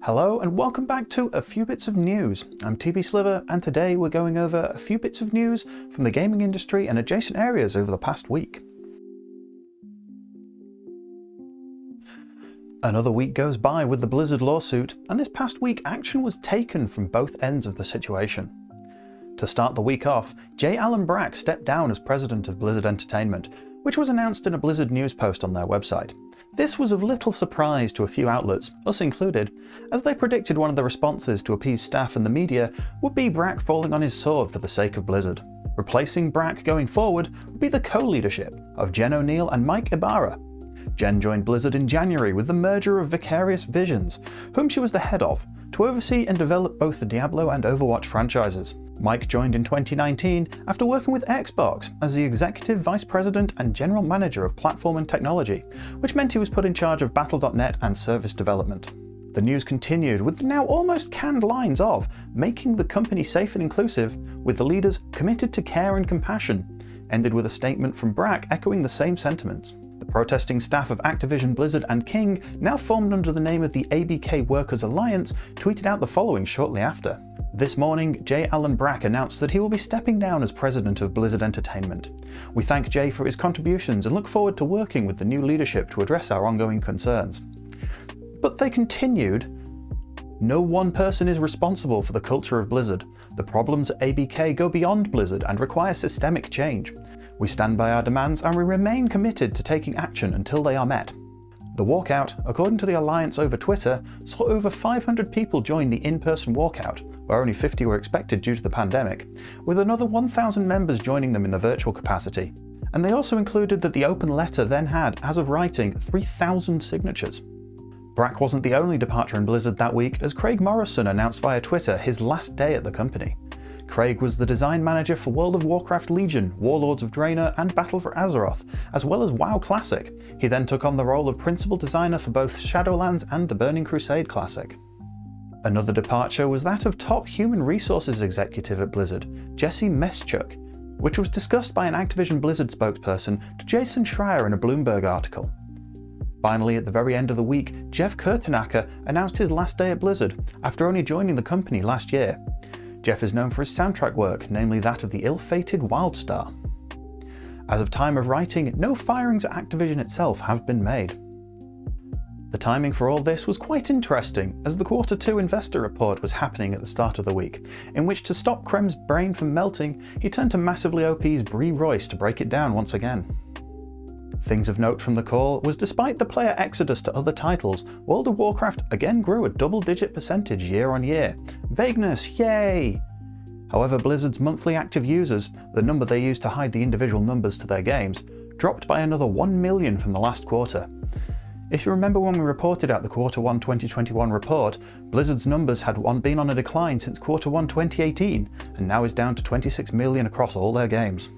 Hello and welcome back to A Few Bits of News. I'm TB Sliver and today we're going over a few bits of news from the gaming industry and adjacent areas over the past week. Another week goes by with the Blizzard lawsuit, and this past week action was taken from both ends of the situation. To start the week off, J. Allen Brack stepped down as president of Blizzard Entertainment, which was announced in a Blizzard news post on their website. This was of little surprise to a few outlets, us included, as they predicted one of the responses to appease staff and the media would be Brack falling on his sword for the sake of Blizzard. Replacing Brack going forward would be the co-leadership of Jen Oneal and Mike Ibarra. Jen joined Blizzard in January with the merger of Vicarious Visions, whom she was the head of, to oversee and develop both the Diablo and Overwatch franchises. Mike joined in 2019 after working with Xbox as the Executive Vice President and General Manager of Platform and Technology, which meant he was put in charge of Battle.net and service development. The news continued with the now almost canned lines of making the company safe and inclusive, with the leaders committed to care and compassion, ended with a statement from Brack echoing the same sentiments. The protesting staff of Activision Blizzard and King, now formed under the name of the ABK Workers Alliance, tweeted out the following shortly after. This morning, J. Allen Brack announced that he will be stepping down as president of Blizzard Entertainment. We thank Jay for his contributions and look forward to working with the new leadership to address our ongoing concerns. But they continued, no one person is responsible for the culture of Blizzard. The problems at ABK go beyond Blizzard and require systemic change. We stand by our demands and we remain committed to taking action until they are met. The walkout, according to the Alliance over Twitter, saw over 500 people join the in-person walkout, where only 50 were expected due to the pandemic, with another 1,000 members joining them in the virtual capacity. And they also included that the open letter then had, as of writing, 3,000 signatures. Brack wasn't the only departure in Blizzard that week, as Craig Morrison announced via Twitter his last day at the company. Craig was the design manager for World of Warcraft Legion, Warlords of Draenor and Battle for Azeroth, as well as WoW Classic. He then took on the role of principal designer for both Shadowlands and the Burning Crusade Classic. Another departure was that of top human resources executive at Blizzard, Jesse Meschuk, which was discussed by an Activision Blizzard spokesperson to Jason Schreier in a Bloomberg article. Finally, at the very end of the week, Jeff Kurtenacker announced his last day at Blizzard, after only joining the company last year. Jeff is known for his soundtrack work, namely that of the ill-fated Wildstar. As of time of writing, no firings at Activision itself have been made. The timing for all this was quite interesting, as the Q2 investor report was happening at the start of the week, in which to stop Krem's brain from melting, he turned to massively OP's Bree Royce to break it down once again. Things of note from the call was despite the player exodus to other titles, World of Warcraft again grew a double-digit percentage year on year. Vagueness, yay! However, Blizzard's monthly active users, the number they use to hide the individual numbers to their games, dropped by another 1 million from the last quarter. If you remember when we reported out the Q1 2021 report, Blizzard's numbers had been on a decline since Q1 2018, and now is down to 26 million across all their games.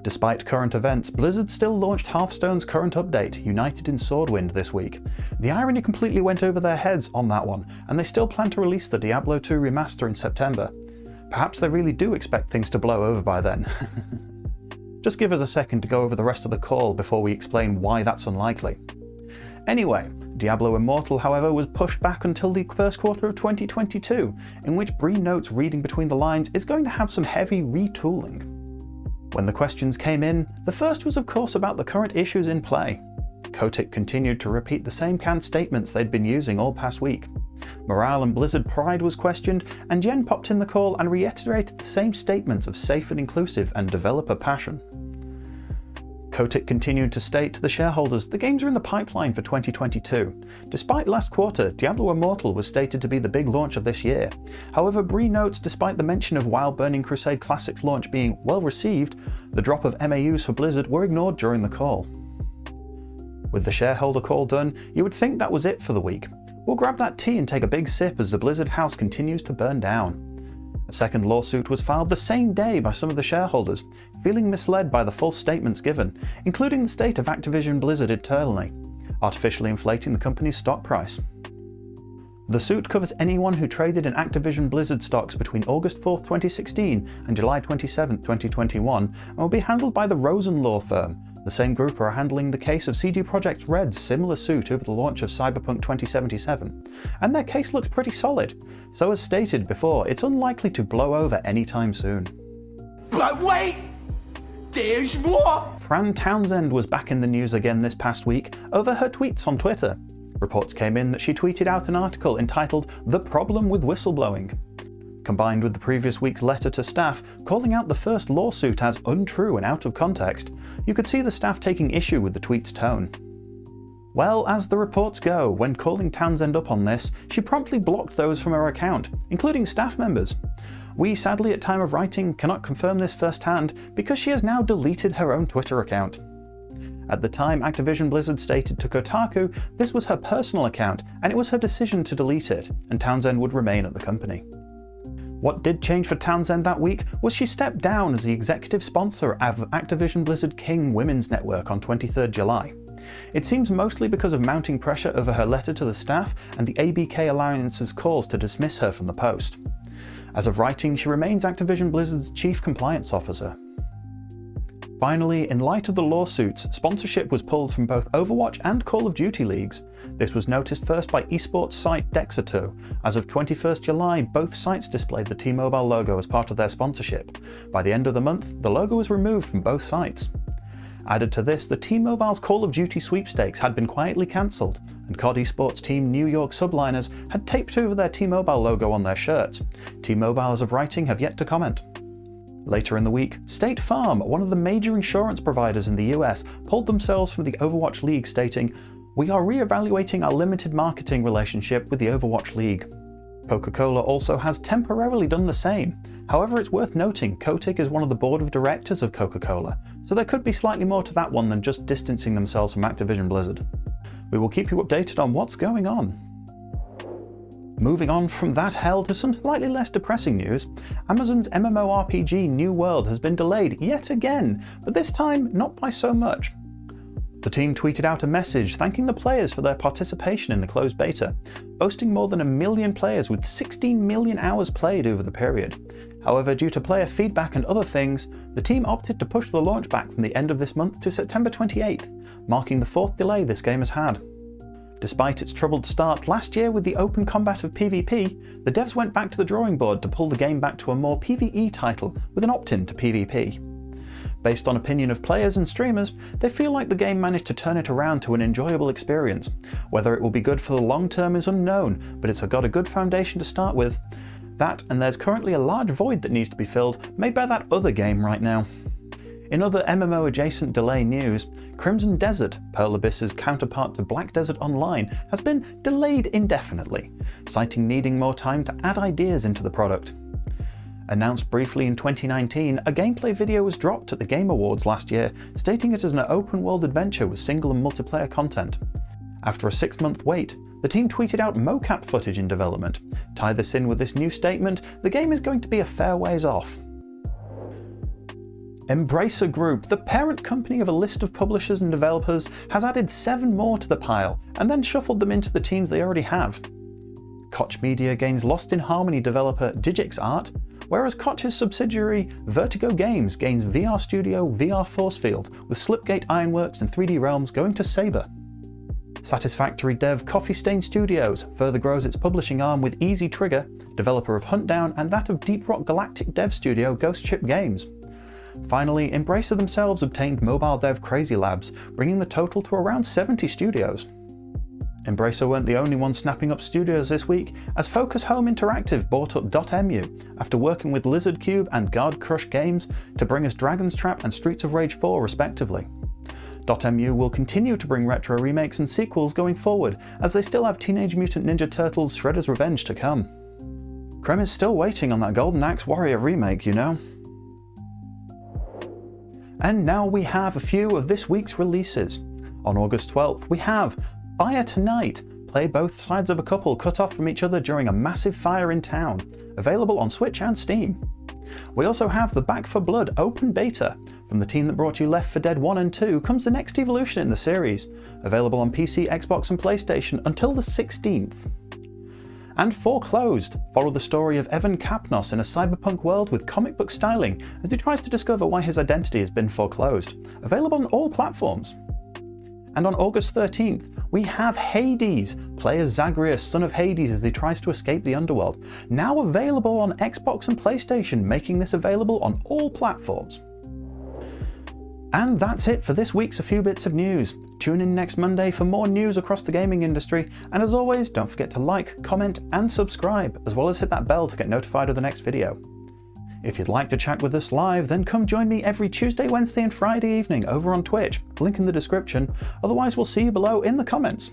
Despite current events, Blizzard still launched Hearthstone's current update, United in Swordwind, this week. The irony completely went over their heads on that one, and they still plan to release the Diablo 2 remaster in September. Perhaps they really do expect things to blow over by then. Just give us a second to go over the rest of the call before we explain why that's unlikely. Anyway, Diablo Immortal, however, was pushed back until the first quarter of 2022, in which Bree notes reading between the lines is going to have some heavy retooling. When the questions came in, the first was of course about the current issues in play. Kotick continued to repeat the same canned statements they'd been using all past week. Morale and Blizzard pride was questioned, and Jen popped in the call and reiterated the same statements of safe and inclusive and developer passion. Kotick continued to state to the shareholders the games are in the pipeline for 2022. Despite last quarter, Diablo Immortal was stated to be the big launch of this year. However, Bree notes despite the mention of WoW Burning Crusade Classic's launch being well received, the drop of MAUs for Blizzard were ignored during the call. With the shareholder call done, you would think that was it for the week. We'll grab that tea and take a big sip as the Blizzard house continues to burn down. A second lawsuit was filed the same day by some of the shareholders, feeling misled by the false statements given, including the state of Activision Blizzard internally, artificially inflating the company's stock price. The suit covers anyone who traded in Activision Blizzard stocks between August 4, 2016 and July 27, 2021, and will be handled by the Rosen law firm, The same group are handling the case of CD Projekt Red's similar suit over the launch of Cyberpunk 2077, and their case looks pretty solid, so as stated before, it's unlikely to blow over anytime soon. But wait! There's more! Fran Townsend was back in the news again this past week over her tweets on Twitter. Reports came in that she tweeted out an article entitled "The Problem with Whistleblowing." Combined with the previous week's letter to staff calling out the first lawsuit as untrue and out of context, you could see the staff taking issue with the tweet's tone. Well, as the reports go, when calling Townsend up on this, she promptly blocked those from her account, including staff members. We sadly at time of writing cannot confirm this firsthand because she has now deleted her own Twitter account. At the time, Activision Blizzard stated to Kotaku this was her personal account and it was her decision to delete it, and Townsend would remain at the company. What did change for Townsend that week was she stepped down as the executive sponsor of Activision Blizzard King Women's Network on 23rd July. It seems mostly because of mounting pressure over her letter to the staff and the ABK Alliance's calls to dismiss her from the post. As of writing, she remains Activision Blizzard's Chief Compliance Officer. Finally, in light of the lawsuits, sponsorship was pulled from both Overwatch and Call of Duty leagues. This was noticed first by esports site Dexerto. As of 21st July, both sites displayed the T-Mobile logo as part of their sponsorship. By the end of the month, the logo was removed from both sites. Added to this, the T-Mobile's Call of Duty sweepstakes had been quietly cancelled, and COD esports team New York Subliners had taped over their T-Mobile logo on their shirts. T-Mobile, as of writing, have yet to comment. Later in the week, State Farm, one of the major insurance providers in the US, pulled themselves from the Overwatch League, stating, "We are re-evaluating our limited marketing relationship with the Overwatch League." Coca-Cola also has temporarily done the same. However, it's worth noting Kotick is one of the board of directors of Coca-Cola, so there could be slightly more to that one than just distancing themselves from Activision Blizzard. We will keep you updated on what's going on. Moving on from that hell to some slightly less depressing news, Amazon's MMORPG New World has been delayed yet again, but this time not by so much. The team tweeted out a message thanking the players for their participation in the closed beta, boasting more than 1 million players with 16 million hours played over the period. However, due to player feedback and other things, the team opted to push the launch back from the end of this month to September 28th, marking the 4th delay this game has had. Despite its troubled start last year with the open combat of PvP, the devs went back to the drawing board to pull the game back to a more PvE title with an opt-in to PvP. Based on opinion of players and streamers, they feel like the game managed to turn it around to an enjoyable experience. Whether it will be good for the long term is unknown, but it's got a good foundation to start with. That, and there's currently a large void that needs to be filled, made by that other game right now. In other MMO-adjacent delay news, Crimson Desert, Pearl Abyss's counterpart to Black Desert Online, has been delayed indefinitely, citing needing more time to add ideas into the product. Announced briefly in 2019, a gameplay video was dropped at the Game Awards last year, stating it as an open-world adventure with single and multiplayer content. After a 6-month wait, the team tweeted out mocap footage in development. Tie this in with this new statement, the game is going to be a fair ways off. Embracer Group, the parent company of a list of publishers and developers, has added 7 more to the pile, and then shuffled them into the teams they already have. Koch Media gains Lost in Harmony developer Digix Art, whereas Koch's subsidiary Vertigo Games gains VR studio VR Forcefield, with Slipgate Ironworks and 3D Realms going to Saber. Satisfactory dev Coffee Stain Studios further grows its publishing arm with Easy Trigger, developer of Huntdown, and that of Deep Rock Galactic dev studio Ghost Ship Games. Finally, Embracer themselves obtained mobile dev Crazy Labs, bringing the total to around 70 studios. Embracer weren't the only ones snapping up studios this week, as Focus Home Interactive bought up Dotemu after working with Lizard Cube and Guard Crush Games to bring us Dragon's Trap and Streets of Rage 4 respectively. Dotemu will continue to bring retro remakes and sequels going forward, as they still have Teenage Mutant Ninja Turtles Shredder's Revenge to come. Krem is still waiting on that Golden Axe Warrior remake, you know. And now we have a few of this week's releases. On August 12th, we have Fire Tonight. Play both sides of a couple cut off from each other during a massive fire in town. Available on Switch and Steam. We also have the Back 4 Blood open beta. From the team that brought you Left 4 Dead 1 and 2 comes the next evolution in the series. Available on PC, Xbox and PlayStation until the 16th. And Foreclosed, follow the story of Evan Kapnos in a cyberpunk world with comic book styling as he tries to discover why his identity has been foreclosed. Available on all platforms. And on August 13th, we have Hades. Play as Zagreus, son of Hades, as he tries to escape the underworld. Now available on Xbox and PlayStation, making this available on all platforms. And that's it for this week's A Few Bits of News. Tune in next Monday for more news across the gaming industry, and as always, don't forget to like, comment and subscribe, as well as hit that bell to get notified of the next video. If you'd like to chat with us live, then come join me every Tuesday, Wednesday and Friday evening over on Twitch, link in the description, otherwise we'll see you below in the comments.